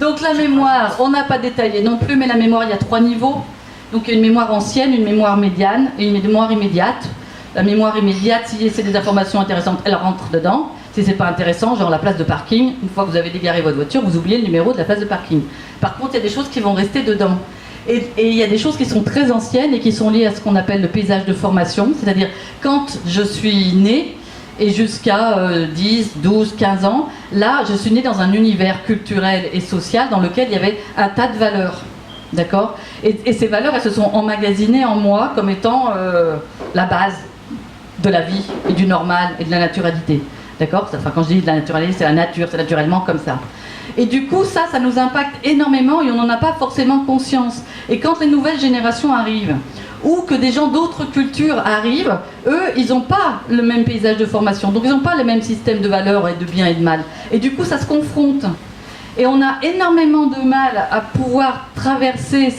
Donc la mémoire, on n'a pas détaillé non plus, mais la mémoire, il y a 3 niveaux. Donc il y a une mémoire ancienne, une mémoire médiane et une mémoire immédiate. La mémoire immédiate, si c'est des informations intéressantes, elle rentre dedans. Si c'est pas intéressant, genre la place de parking, une fois que vous avez dégaré votre voiture, vous oubliez le numéro de la place de parking. Par contre, il y a des choses qui vont rester dedans. Et il y a des choses qui sont très anciennes et qui sont liées à ce qu'on appelle le paysage de formation. C'est-à-dire, quand je suis née, et jusqu'à 10, 12, 15 ans, là, je suis née dans un univers culturel et social dans lequel il y avait un tas de valeurs. D'accord ? Et ces valeurs, elles se sont emmagasinées en moi comme étant la base de la vie et du normal et de la naturalité. D'accord ? Enfin, quand je dis de la naturalité, c'est la nature, c'est naturellement comme ça. Et du coup, ça nous impacte énormément et on n'en a pas forcément conscience. Et quand les nouvelles générations arrivent, ou que des gens d'autres cultures arrivent, eux, ils n'ont pas le même paysage de formation, donc ils n'ont pas le même système de valeurs et de bien et de mal. Et du coup, ça se confronte. Et on a énormément de mal à pouvoir traverser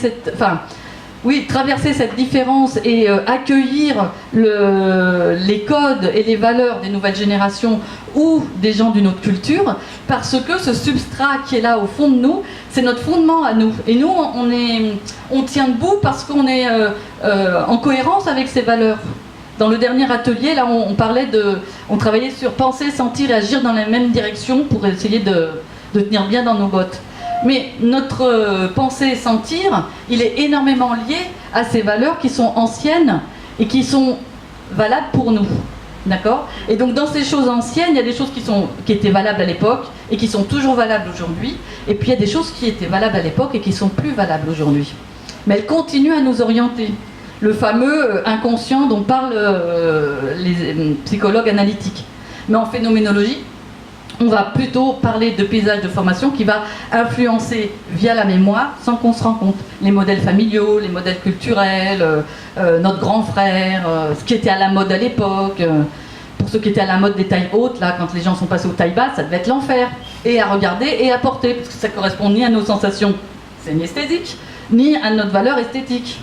traverser cette différence et accueillir les codes et les valeurs des nouvelles générations ou des gens d'une autre culture, parce que ce substrat qui est là au fond de nous, c'est notre fondement à nous. Et nous, on tient debout parce qu'on est en cohérence avec ces valeurs. Dans le dernier atelier, là, on travaillait sur penser, sentir et agir dans la même direction pour essayer de tenir bien dans nos bottes. Mais notre penser et sentir, il est énormément lié à ces valeurs qui sont anciennes et qui sont valables pour nous. D'accord ? Et donc dans ces choses anciennes, il y a des choses qui étaient valables à l'époque et qui sont toujours valables aujourd'hui. Et puis il y a des choses qui étaient valables à l'époque et qui sont plus valables aujourd'hui. Mais elles continuent à nous orienter. Le fameux inconscient dont parlent les psychologues analytiques. Mais en phénoménologie, on va plutôt parler de paysage de formation qui va influencer via la mémoire sans qu'on se rende compte. Les modèles familiaux, les modèles culturels, notre grand frère, ce qui était à la mode à l'époque. Pour ceux qui étaient à la mode des tailles hautes, là, quand les gens sont passés aux tailles basses, ça devait être l'enfer. Et à regarder et à porter, parce que ça correspond ni à nos sensations synesthésiques, ni à notre valeur esthétique.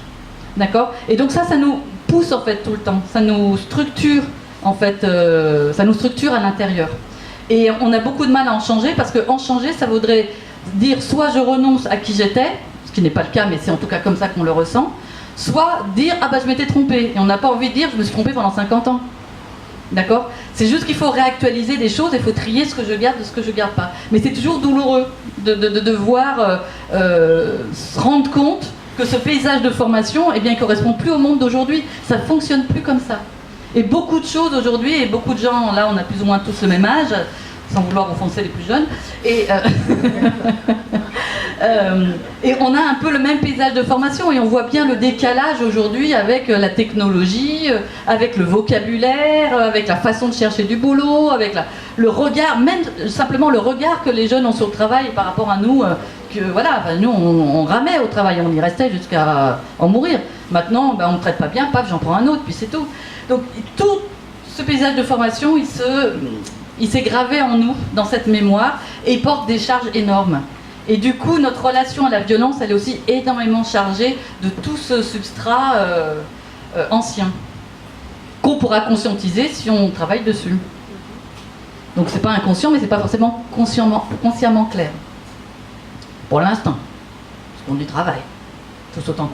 D'accord ? Et donc ça nous pousse en fait tout le temps. Ça nous structure en fait, ça nous structure à l'intérieur. Et on a beaucoup de mal à en changer, parce qu'en changer, ça voudrait dire soit je renonce à qui j'étais, ce qui n'est pas le cas, mais c'est en tout cas comme ça qu'on le ressent, soit dire ah bah je m'étais trompé. Et on n'a pas envie de dire je me suis trompé pendant 50 ans. D'accord ? C'est juste qu'il faut réactualiser des choses, il faut trier ce que je garde de ce que je garde pas. Mais c'est toujours douloureux de devoir se rendre compte que ce paysage de formation, eh bien, il correspond plus au monde d'aujourd'hui. Ça ne fonctionne plus comme ça. Et beaucoup de choses aujourd'hui, et beaucoup de gens, là on a plus ou moins tous le même âge, sans vouloir offenser les plus jeunes, et on a un peu le même paysage de formation, et on voit bien le décalage aujourd'hui avec la technologie, avec le vocabulaire, avec la façon de chercher du boulot, avec le regard, même simplement le regard que les jeunes ont sur le travail par rapport à nous, nous on ramait au travail, on y restait jusqu'à en mourir. Maintenant, on ne me traite pas bien, paf, j'en prends un autre, puis c'est tout. Donc tout ce paysage de formation, il s'est gravé en nous, dans cette mémoire, et il porte des charges énormes. Et du coup, notre relation à la violence, elle est aussi énormément chargée de tout ce substrat ancien, qu'on pourra conscientiser si on travaille dessus. Donc c'est pas inconscient, mais c'est pas forcément consciemment clair. Pour l'instant, parce qu'on y travaille, tout autant